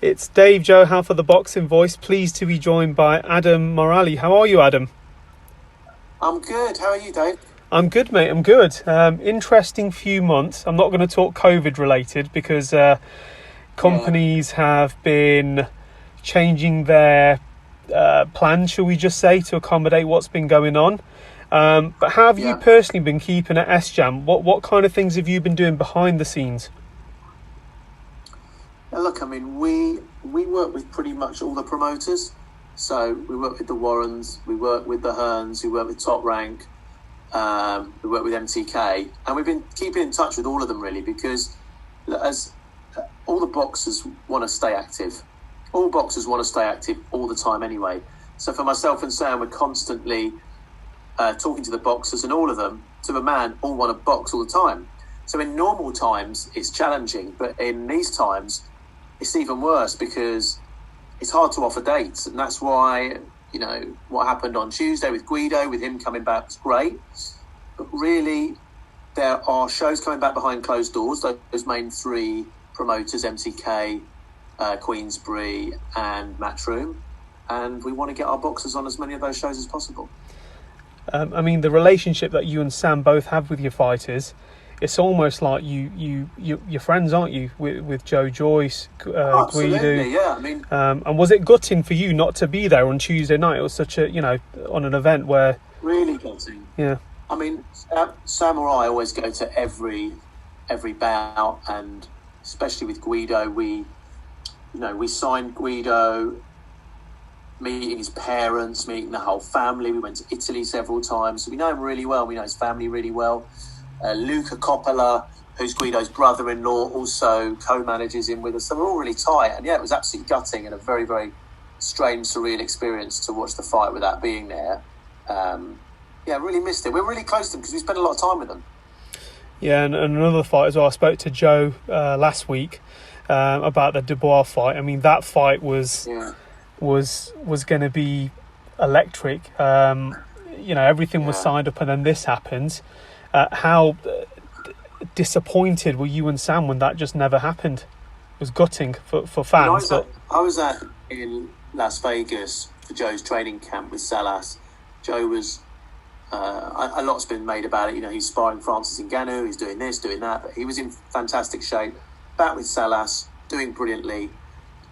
It's Dave Johan for The Boxing Voice. Pleased to be joined by Adam Morallee. How are you, Adam? I'm good. How are you, Dave? I'm good, mate. I'm good. Interesting few months. I'm not going to talk COVID related because companies have been changing their plans, shall we just say, to accommodate what's been going on. But how have you personally been keeping at SJAM? What kind of things have you been doing behind the scenes? Now, look, I mean, we work with pretty much all the promoters. So we work with the Warrens, we work with the Hearns, we work with Top Rank, we work with MTK, and we've been keeping in touch with all of them really because as all the boxers want to stay active. All boxers want to stay active all the time anyway. So for myself and Sam, we're constantly talking to the boxers, and all of them, to a man, all want to box all the time. So in normal times, it's challenging, but in these times, it's even worse because it's hard to offer dates. And that's why, you know, what happened on Tuesday with Guido, with him coming back, was great. But really, there are shows coming back behind closed doors, those main three promoters, MTK, Queensbury and Matchroom. And we want to get our boxers on as many of those shows as possible. I mean, the relationship that you and Sam both have with your fighters, it's almost like you're friends, aren't you? With Joe, Joyce, Absolutely, Guido. yeah. I mean, and was it gutting for you not to be there on Tuesday night? It was such a, on an event where really gutting. Yeah. I mean, Sam or I always go to every bout, and especially with Guido, we signed Guido, meeting his parents, meeting the whole family. We went to Italy several times, so we know him really well. We know his family really well. Luca Coppola, who's Guido's brother-in-law, also co-manages him with us. So we're all really tight. And yeah, it was absolutely gutting and a very, very strange, surreal experience to watch the fight without being there. I really missed it. We're really close to them because we spent a lot of time with them. Yeah, and another fight as well. I spoke to Joe last week about the Dubois fight. I mean, that fight was going to be electric. Everything was signed up, and then this happens. How disappointed were you and Sam when that just never happened? It was gutting for fans. I was in Las Vegas for Joe's training camp with Salas. Joe was a lot's been made about it. He's sparring Francis Ngannou, he's doing this, doing that, but he was in fantastic shape. Back with Salas, doing brilliantly.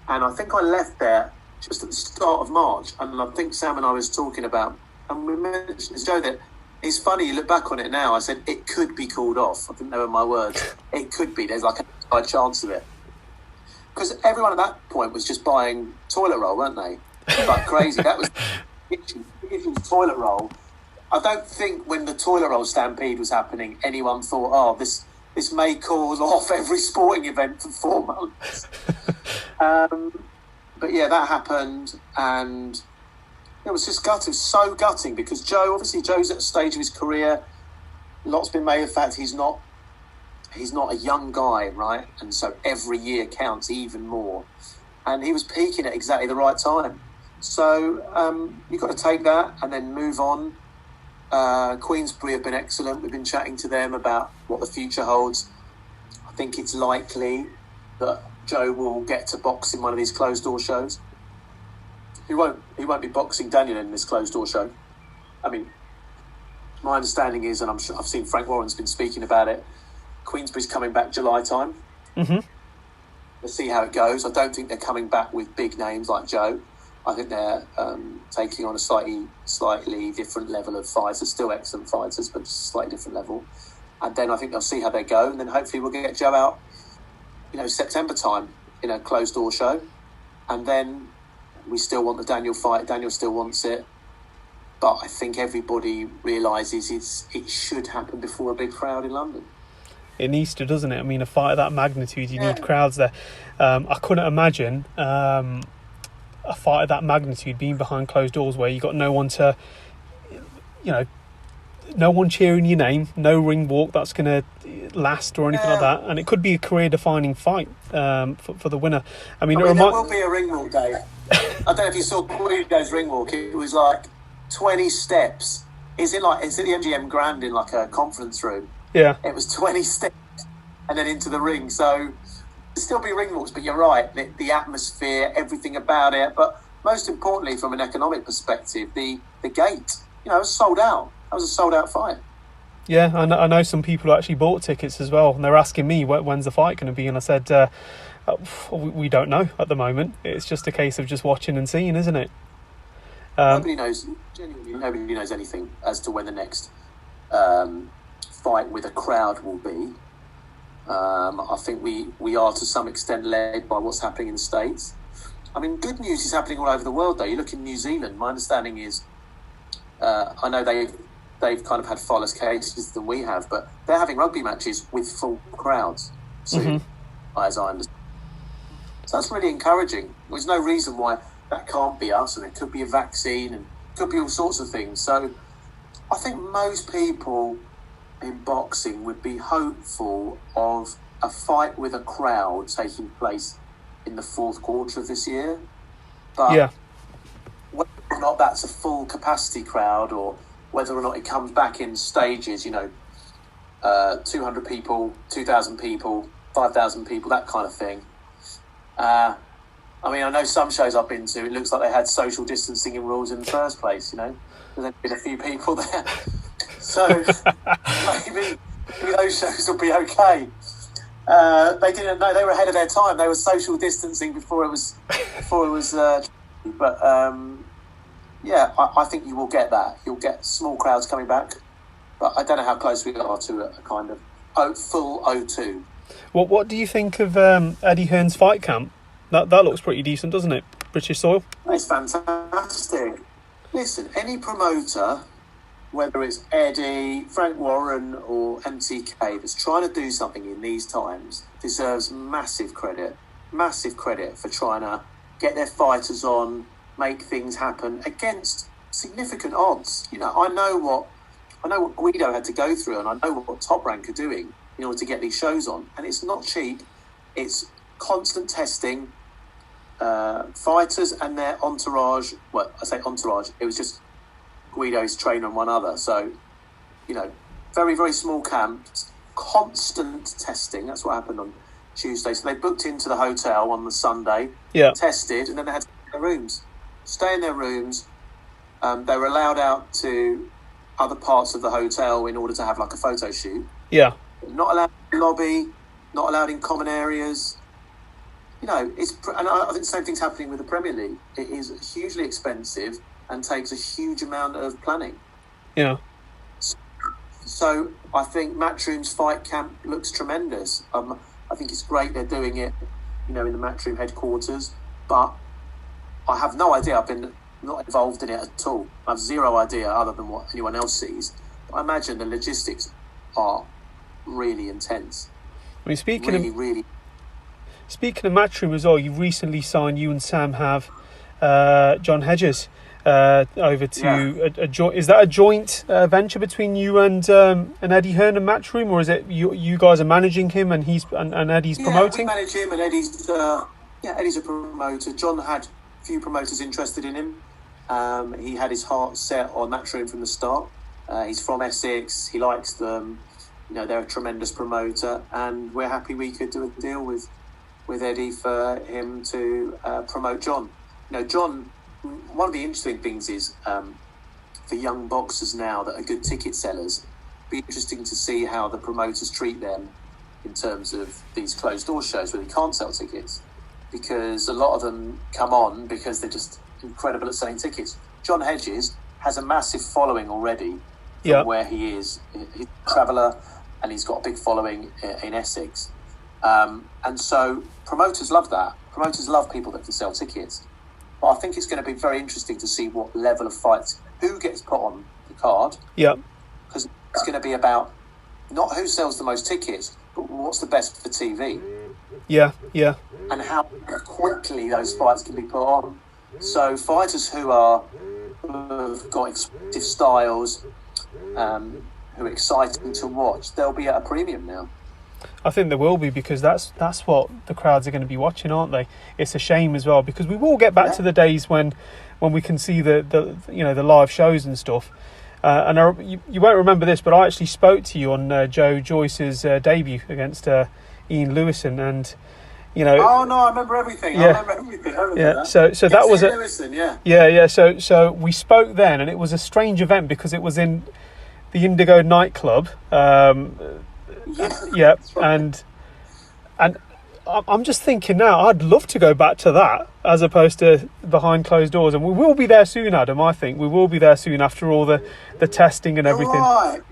And I think I left there just at the start of March, and I think Sam and I was talking about, and we mentioned to Joe that it's funny, you look back on it now, I said, it could be called off. I think they were my words. It could be. There's like a high chance of it. Because everyone at that point was just buying toilet roll, weren't they? Like crazy. That was toilet roll. I don't think when the toilet roll stampede was happening, anyone thought, this may cause off every sporting event for 4 months. But yeah, that happened, and it was just gutting, so gutting, because Joe's at a stage of his career. Lots been made of the fact he's not a young guy, right? And so every year counts even more. And he was peaking at exactly the right time. So you've got to take that and then move on. Queensbury have been excellent. We've been chatting to them about what the future holds. I think it's likely that Joe will get to box in one of these closed door shows. He won't be boxing Daniel in this closed door show. I mean, my understanding is, and I'm sure I've seen Frank Warren's been speaking about it, Queensbury's coming back July time. Mm-hmm. We'll see how it goes. I don't think they're coming back with big names like Joe. I think they're taking on a slightly different level of fighters, still excellent fighters, but just a slightly different level. And then I think they'll see how they go, and then hopefully we'll get Joe out, September time in a closed door show. And then we still want the Daniel fight. Daniel still wants it. But I think everybody realises it should happen before a big crowd in London. It needs to, doesn't it? I mean, a fight of that magnitude, you need crowds there. I couldn't imagine a fight of that magnitude being behind closed doors where you got no one to, no one cheering your name, no ring walk that's going to last or anything like that. And it could be a career-defining fight for the winner. I mean there will be a ring walk, Dave. I don't know if you saw Guido's ring walk. It was like 20 steps. It's at the MGM Grand in like a conference room. Yeah. It was 20 steps and then into the ring. So still be ring walks, but you're right. The atmosphere, everything about it. But most importantly, from an economic perspective, the gate, it was sold out. That was a sold out fight. Yeah, I know some people actually bought tickets as well, and they're asking me when's the fight going to be, and I said we don't know at the moment. It's just a case of just watching and seeing, isn't it? Nobody knows. Genuinely, nobody knows anything as to when the next fight with a crowd will be. I think we are to some extent led by what's happening in the States. I mean, good news is happening all over the world, though. You look in New Zealand, my understanding is, I know they've kind of had far less cases than we have, but they're having rugby matches with full crowds soon, as I understand. So that's really encouraging. There's no reason why that can't be us, and it could be a vaccine, and it could be all sorts of things. So I think most people in boxing would be hopeful of a fight with a crowd taking place in the fourth quarter of this year. But whether or not that's a full capacity crowd, or whether or not it comes back in stages, 200 people, 2,000 people, 5,000 people, that kind of thing. I mean, I know some shows I've been to, it looks like they had social distancing in rules in the first place, There's only been a few people there. So maybe those shows will be okay. They didn't know, they were ahead of their time. They were social distancing before it was but I think you will get that. You'll get small crowds coming back, but I don't know how close we are to a kind of full O2. What do you think of Eddie Hearn's fight camp? That looks pretty decent, doesn't it? British soil. It's fantastic. Listen, any promoter, whether it's Eddie, Frank Warren or MTK, that's trying to do something in these times deserves massive credit for trying to get their fighters on, make things happen against significant odds. I know what Guido had to go through, and I know what Top Rank are doing in order to get these shows on, and it's not cheap. It's constant testing. Fighters and their entourage. Well, I say entourage. It was just Guido's trainer and one other. So, very, very small camps, constant testing. That's what happened on Tuesday. So they booked into the hotel on the Sunday, tested, and then they had to stay in their rooms. They were allowed out to other parts of the hotel in order to have like a photo shoot. Yeah. Not allowed in the lobby, not allowed in common areas. And I think the same thing's happening with the Premier League. It is hugely expensive and takes a huge amount of planning. Yeah. So I think Matchroom's fight camp looks tremendous. I think it's great they're doing it, in the Matchroom headquarters, but I have no idea. I've been not involved in it at all. I have zero idea other than what anyone else sees. But I imagine the logistics are really intense. I mean, speaking of Matchroom as well, you've recently signed, you and Sam have John Hedges over to a joint. Is that a joint venture between you and Eddie Hearn and Matchroom, or is it you guys are managing him and Eddie's promoting? We manage him, and Eddie's a promoter. John had a few promoters interested in him. He had his heart set on Matchroom from the start. He's from Essex. He likes them. They're a tremendous promoter, and we're happy we could do a deal with Eddie for him to promote John. John, one of the interesting things is for young boxers now that are good ticket sellers, it'd be interesting to see how the promoters treat them in terms of these closed door shows where they can't sell tickets, because a lot of them come on because they're just incredible at selling tickets. John Hedges has a massive following already from where he is. He's a traveller, and he's got a big following in Essex. And so promoters love that. Promoters love people that can sell tickets. But I think it's going to be very interesting to see what level of fights, who gets put on the card. Yeah. Because it's going to be about not who sells the most tickets, but what's the best for TV. Yeah, yeah. And how quickly those fights can be put on. So fighters who've got expressive styles, who are exciting to watch, they'll be at a premium now. I think there will be, because that's what the crowds are going to be watching, aren't they? It's a shame as well, because we will get back to the days when we can see the live shows and stuff. You won't remember this, but I actually spoke to you on Joyce's debut against Ian Lewison, and You know. Oh no, I remember everything. Yeah. I remember everything. I remember that. So that was Lewison, yeah. Yeah. So we spoke then, and it was a strange event because it was in the Indigo nightclub. Yeah, right. and I'm just thinking now, I'd love to go back to that as opposed to behind closed doors, and we will be there soon, Adam. I think we will be there soon after all the testing and everything.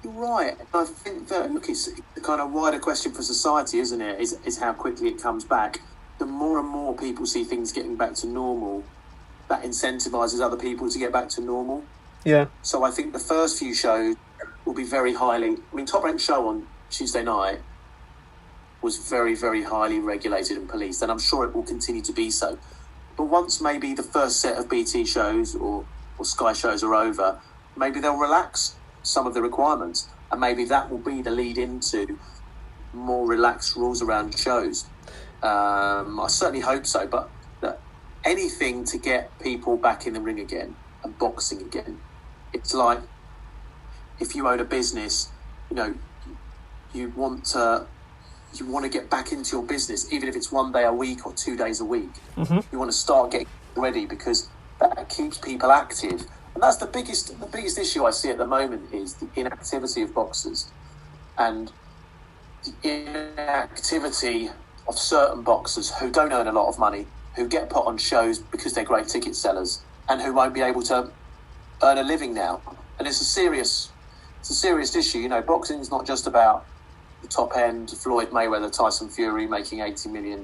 You're right. I think that, look, it's the kind of wider question for society, isn't it? Is how quickly it comes back. The more and more people see things getting back to normal, that incentivises other people to get back to normal. Yeah. So I think the first few shows will be very highly... I mean, Top Rank Show on Tuesday night was very, very highly regulated and policed, and I'm sure it will continue to be so. But once maybe the first set of BT shows or Sky shows are over, maybe they'll relax some of the requirements, and maybe that will be the lead into more relaxed rules around shows. I certainly hope so, but anything to get people back in the ring again and boxing again. It's like if you own a business, you want to get back into your business, even if it's 1 day a week or 2 days a week. Mm-hmm. You want to start getting ready because that keeps people active. And that's the biggest issue I see at the moment is the inactivity of boxers and the inactivity of certain boxers who don't earn a lot of money, who get put on shows because they're great ticket sellers and who won't be able to earn a living now. And it's a serious issue. Boxing is not just about the top end, Floyd Mayweather, Tyson Fury making $80 million.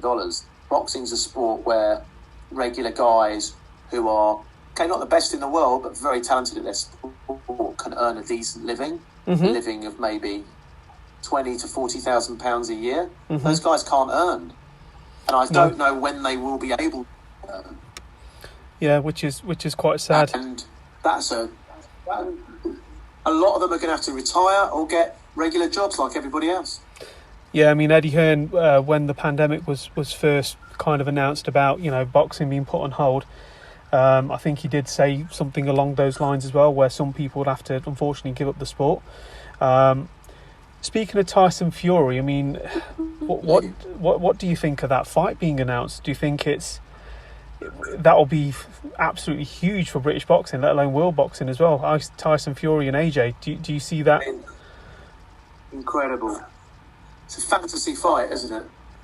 Boxing's a sport where regular guys who are not the best in the world, but very talented at their sport can earn a decent living, mm-hmm. a living of maybe £20,000 to £40,000 a year. Mm-hmm. Those guys can't earn, and I don't know when they will be able to earn. Yeah, which is quite sad. And that's a lot of them are going to have to retire or get regular jobs like everybody else. Yeah, I mean, Eddie Hearn, when the pandemic was first kind of announced about boxing being put on hold, I think he did say something along those lines as well, where some people would have to unfortunately give up the sport. Speaking of Tyson Fury, I mean, what do you think of that fight being announced? Do you think that'll be absolutely huge for British boxing, let alone world boxing as well? Tyson Fury and AJ, do you see that? Incredible. It's a fantasy fight, isn't it?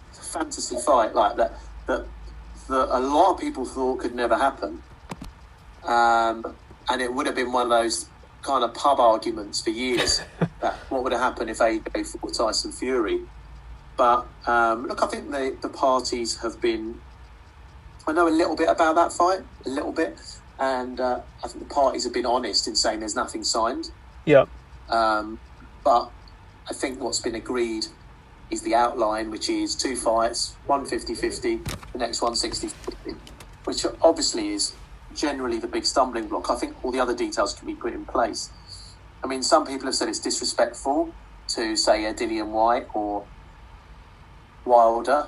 It's a fantasy fight like that a lot of people thought could never happen. And it would have been one of those kind of pub arguments for years that what would have happened if AJ fought Tyson Fury. But look, I think the parties have been... I know a little bit about that fight, a little bit, and I think the parties have been honest in saying there's nothing signed. Yeah. But I think what's been agreed is the outline, which is 2 fights, one 50-50, the next one 60-50, which obviously is generally the big stumbling block. I think all the other details can be put in place. I mean, some people have said it's disrespectful to say Dillian White or Wilder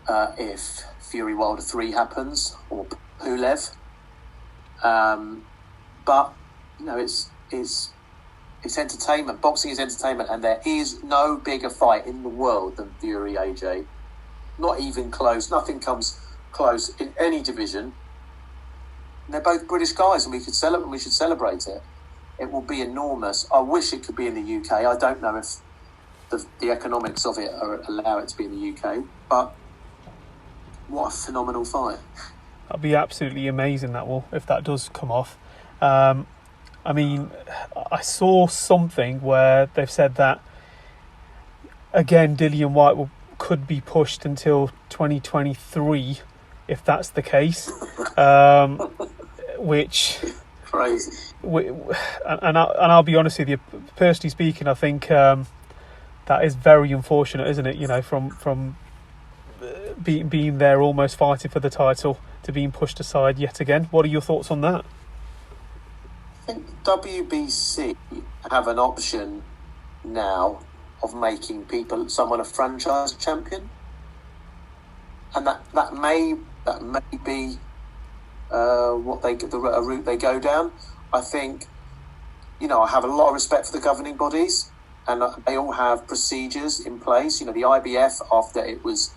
if Fury Wilder 3 happens, or Pulev. But, it's entertainment. Boxing is entertainment, and there is no bigger fight in the world than Fury AJ. Not even close. Nothing comes close in any division. And they're both British guys, and we should celebrate it. It will be enormous. I wish it could be in the UK. I don't know if the economics of it allow it to be in the UK, but what a phenomenal fight. That'll be absolutely amazing, that will, if that does come off. I mean, I saw something where they've said that, again, Dillian White could be pushed until 2023, if that's the case. Which... Crazy. And I'll be honest with you, personally speaking, I think that is very unfortunate, isn't it? From being there, almost fighting for the title, to being pushed aside yet again. What are your thoughts on that? I think WBC have an option now of making someone a franchise champion, and that may be a route they go down. I think, I have a lot of respect for the governing bodies, and they all have procedures in place. The IBF, after it was,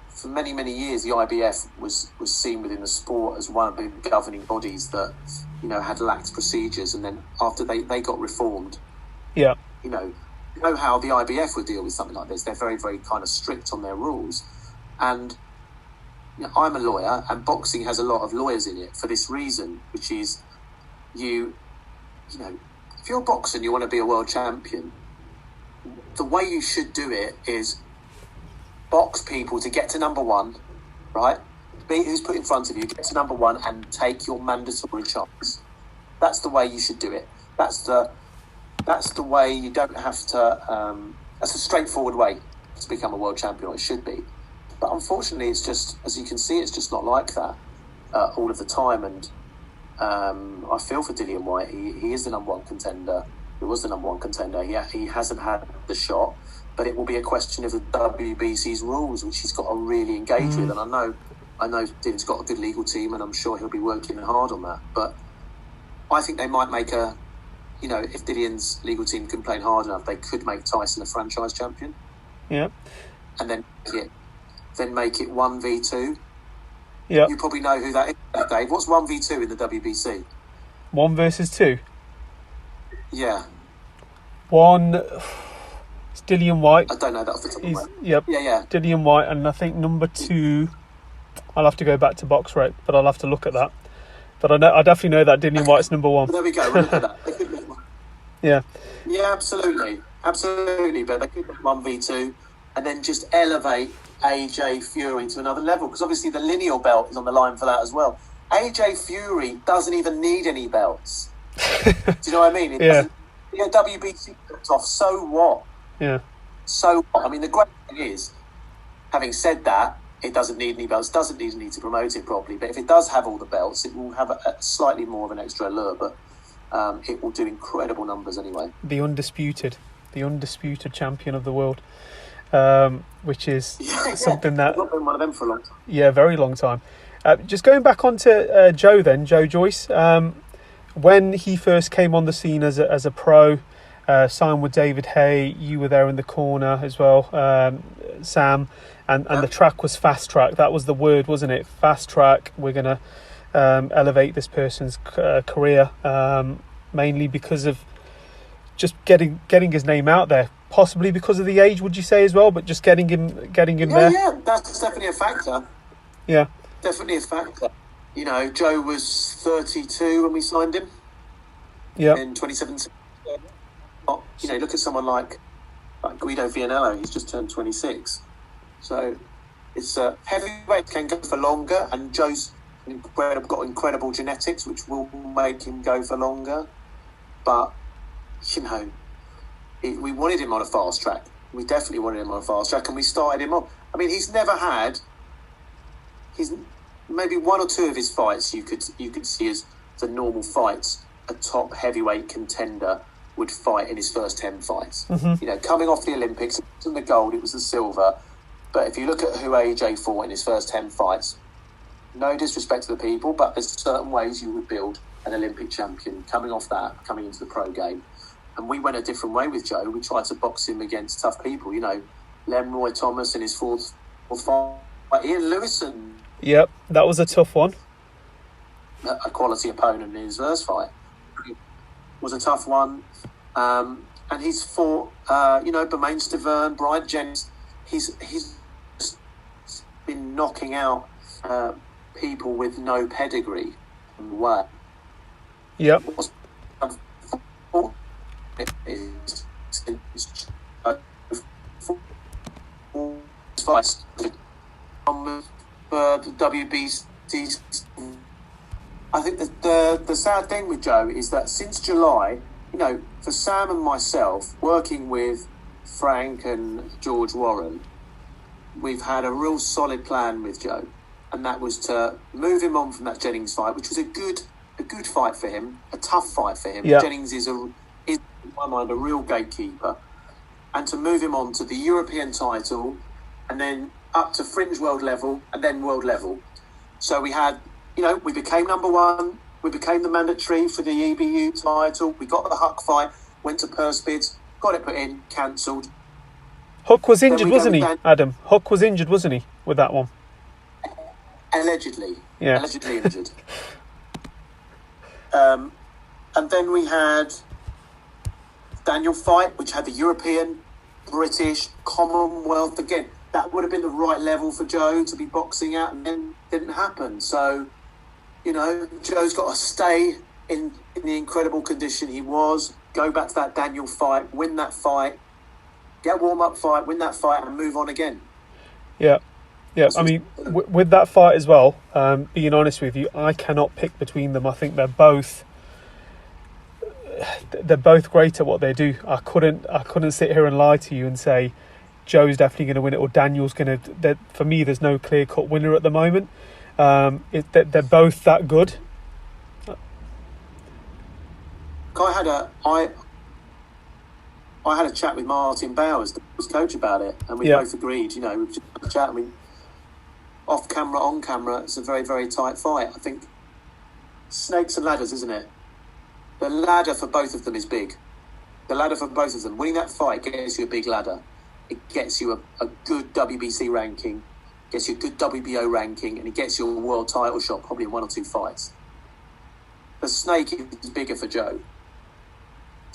for many, many years, the IBF was seen within the sport as one of the governing bodies that, had lacked procedures. And then after they got reformed, yeah, you know how the IBF would deal with something like this. They're very, very kind of strict on their rules. And I'm a lawyer, and boxing has a lot of lawyers in it for this reason, which is if you're a boxer and you want to be a world champion, the way you should do it is box people to get to number one, right? Beat who's put in front of you, get to number one, and take your mandatory chance. That's the way you should do it. That's the way. You don't have to. That's a straightforward way to become a world champion, or it should be. But unfortunately, it's just, as you can see, it's just not like that all of the time. And I feel for Dillian Whyte. He is the number one contender. He was the number one contender. He hasn't had the shot, but it will be a question of the WBC's rules, which he's got to really engage with. And I know Dillian's got a good legal team, and I'm sure he'll be working hard on that. But I think they might make if Dillian's legal team can play hard enough, they could make Tyson a franchise champion. Yeah. And then make it 1v2. Yeah. You probably know who that is, Dave. What's 1v2 in the WBC? 1 versus 2. Yeah. One. It's Dillian Whyte. I don't know that off the top of my head. Yep. Yeah. Dillian Whyte, and I think number 2. I'll have to go back to box rec, but I'll have to look at that. But I definitely know that Dillian Whyte's number 1. There we go. We'll look at that. They could make one. Yeah. Yeah, absolutely. But they could make 1v2 and then just elevate AJ Fury to another level, because obviously the lineal belt is on the line for that as well. AJ Fury doesn't even need any belts. Do you know what I mean? WBC belts off, so what? Yeah. So what? I mean, the great thing is, having said that, it doesn't need any belts, doesn't need to promote it properly. But if it does have all the belts, it will have a slightly more of an extra allure. But it will do incredible numbers anyway. The undisputed champion of the world, which is something that... I've not been one of them for a long time. Yeah, very long time. Just going back onto Joe then, Joe Joyce. When he first came on the scene as a pro, signed with David Hay, you were there in the corner as well, Sam, and the track was fast track. That was the word, wasn't it? Fast track. We're going to elevate this person's career, mainly because of just getting his name out there. Possibly because of the age, would you say as well? But just getting him there. Yeah, that's definitely a factor. Yeah, definitely a factor. Joe was 32 when we signed him. Yeah. In 2017. Look at someone like Guido Vianello. He's just turned 26. So it's heavyweight can go for longer, and Joe's got incredible genetics, which will make him go for longer. But we wanted him on a fast track. We definitely wanted him on a fast track, and we started him on. I mean, he's maybe 1 or 2 of his fights you could see as the normal fights a top heavyweight contender would fight in his first 10 fights. Mm-hmm. Coming off the Olympics, it wasn't the gold, it was the silver. But if you look at who AJ fought in his first 10 fights, no disrespect to the people, but there's certain ways you would build an Olympic champion coming off that, coming into the pro game. And we went a different way with Joe. We tried to box him against tough people. Lem Roy Thomas in his fourth fight, Ian Lewison. Yep, that was a tough one. A quality opponent in his first fight. It was a tough one. And he's fought, Bermain Stavern, Brian Jennings. He's been knocking out people with no pedigree. Yep. The WBC. I think the sad thing with Joe is that since July, for Sam and myself, working with Frank and George Warren, we've had a real solid plan with Joe, and that was to move him on from that Jennings fight, which was a good fight for him, a tough fight for him. Yep. Jennings is in my mind a real gatekeeper, and to move him on to the European title, and then up to fringe world level, and then world level. So we had, we became number 1. We became the mandatory for the EBU title. We got the Huck fight, went to purse bids, got it put in, cancelled. Hook was injured, we wasn't go he, with Adam? Hook was injured, wasn't he, with that one? Allegedly. Yeah. Allegedly injured. And then we had Daniel fight, which had the European, British, Commonwealth. Again, that would have been the right level for Joe to be boxing at, and then didn't happen. So, you know, Joe's got to stay in the incredible condition he was, go back to that Daniel fight, win that fight, get a warm-up fight, win that fight, and move on again. Yeah. Yeah, I mean, with that fight as well, being honest with you, I cannot pick between them. I think they're both great at what they do. I couldn't sit here and lie to you and say Joe's definitely going to win it or Daniel's going to. For me, there's no clear-cut winner at the moment. They're both that good. I had a chat with Martin Bowers, the coach, about it, and we both agreed. You know, we just had a chat. I mean, off camera, on camera, it's a very, very tight fight. I think snakes and ladders, isn't it? The ladder for both of them is big. The ladder for both of them. Winning that fight gets you a big ladder. It gets you a good WBC ranking, gets you a good WBO ranking, and it gets you a world title shot probably in 1 or 2 fights. The snake is bigger for Joe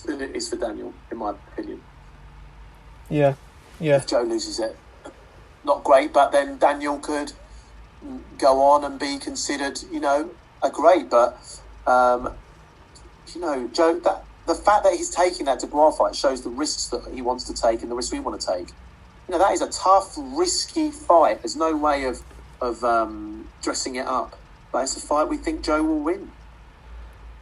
than it is for Daniel, in my opinion. Yeah. If Joe loses it, not great, but then Daniel could go on and be considered, you know, a great. But, you know, Joe, the fact that he's taking that Dubois fight shows the risks that he wants to take and the risks we want to take. You know, that is a tough, risky fight. There's no way of dressing it up. But it's a fight we think Joe will win.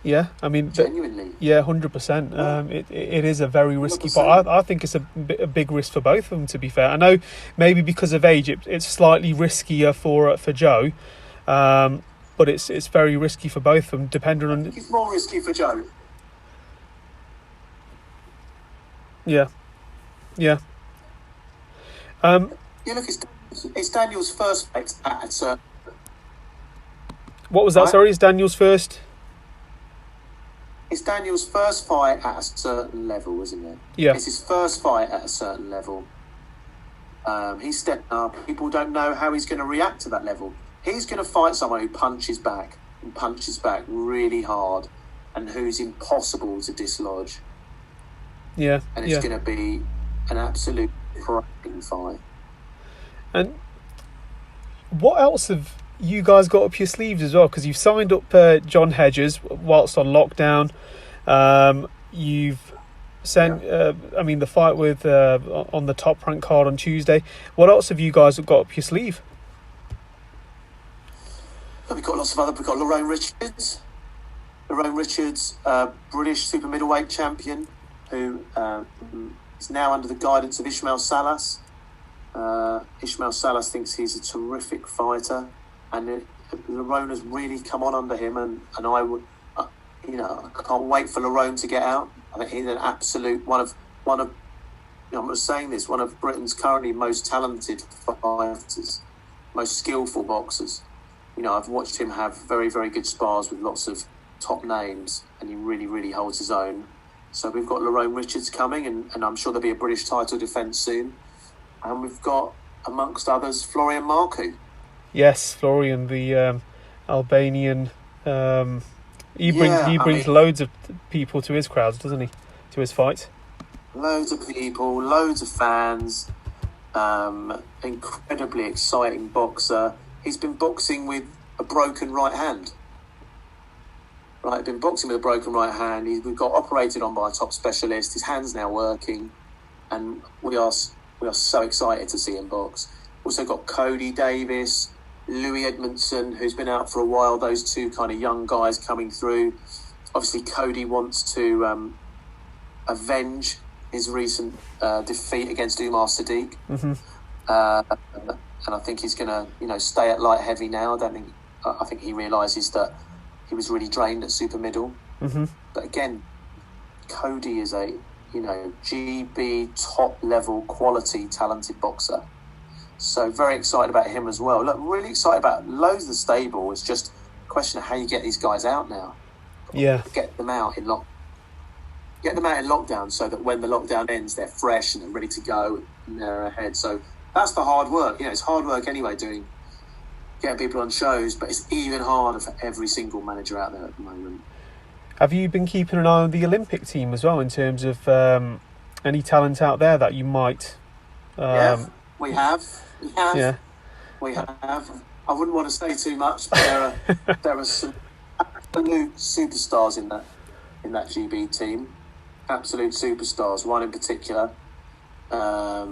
Yeah, I mean, genuinely. Yeah, 100%. It is a very risky 100%. Fight. I think it's a big risk for both of them. To be fair, I know maybe because of age, it's slightly riskier for Joe, but it's very risky for both of them. Depending on, it's more risky for Joe. Yeah. Yeah, look, it's Daniel's first fight at. What was that? Right? Sorry, it's Daniel's first. It's Daniel's first fight at a certain level, isn't it? Yeah. It's his first fight at a certain level. He's stepped up. People don't know how he's going to react to that level. He's going to fight someone who punches back really hard and who's impossible to dislodge. Yeah. And it's going to be an absolute cracking fight. And what else have you guys got up your sleeves as well? Because you've signed up John Hedges whilst on lockdown. You've sent, the fight with on the Top Rank card on Tuesday. What else have you guys got up your sleeve? We've got lots of other. We've got Lorraine Richards, British super middleweight champion, who is now under the guidance of Ismail Salas. Ismail Salas thinks he's a terrific fighter, and Lerone has really come on under him, and I would, I can't wait for Lerone to get out. I think he's an absolute one of. I'm not saying this. One of Britain's currently most talented fighters, most skillful boxers. I've watched him have very, very good spars with lots of top names, and he really, really holds his own. So we've got Lerone Richards coming, and I'm sure there'll be a British title defence soon. And we've got, amongst others, Florian Marku. Yes, Florian, the Albanian. He brings loads of people to his crowds, doesn't he? To his fights. Loads of people, loads of fans. Incredibly exciting boxer. He's been boxing with a broken right hand. Right, been boxing with a broken right hand. We've got operated on by a top specialist. His hand's now working, and we are so excited to see him box. Also got Cody Davis, Louis Edmondson, who's been out for a while. Those two kind of young guys coming through. Obviously, Cody wants to avenge his recent defeat against Umar Sadiq. Mm-hmm. And I think he's going to, stay at light heavy now. I think he realises that he was really drained at super middle. Mm-hmm. But again, Cody is a, GB top level quality talented boxer. So very excited about him as well. Look, really excited about loads of the stable. It's just a question of how you get these guys out now. Yeah. Get them out in lock. get them out in lockdown so that when the lockdown ends, they're fresh and they're ready to go and they're ahead. So that's the hard work. It's hard work anyway, getting people on shows, but it's even harder for every single manager out there at the moment. Have you been keeping an eye on the Olympic team as well in terms of any talent out there that you might? Yeah, we have. Yeah. We have. I wouldn't want to say too much, but there are some absolute superstars in that GB team. Absolute superstars. One in particular that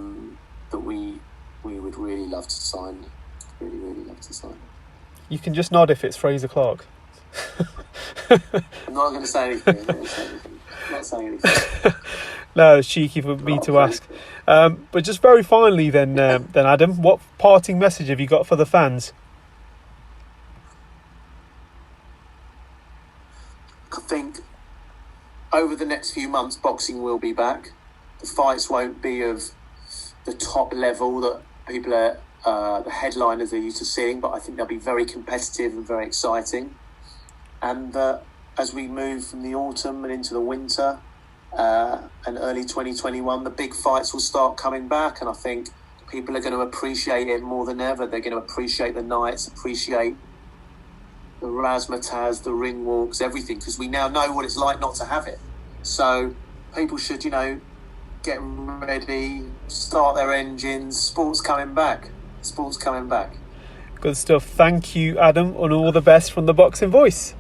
we would really love to sign. Really, really love to sign. You can just nod if it's Fraser Clark. I'm not going to say anything. I'm not saying anything. No, it's cheeky for me to ask. But just very finally then Adam, what parting message have you got for the fans? I think over the next few months, boxing will be back. The fights won't be of the top level that people are, the headliners are used to seeing, but I think they'll be very competitive and very exciting. And as we move from the autumn and into the winter and early 2021, the big fights will start coming back, and I think people are going to appreciate it more than ever. They're going to appreciate the nights, appreciate the razzmatazz, the ring walks, everything, because we now know what it's like not to have it. So people should, get ready, start their engines. Sport's coming back. Good stuff. Thank you, Adam, and all the best from the Boxing Voice.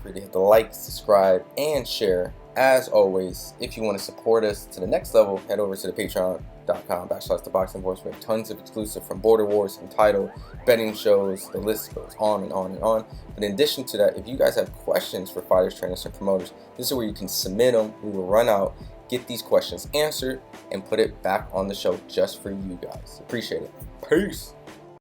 Remember to hit the like, subscribe, and share. As always, if you want to support us to the next level, head over to the patreon.com/ThaBoxingVoice. We have tons of exclusive from Border Wars, Entitled, betting shows, the list goes on and on and on. But in addition to that, if you guys have questions for fighters, trainers, and promoters, this is where you can submit them. We will run out, get these questions answered, and put it back on the show just for you guys. Appreciate it. Peace.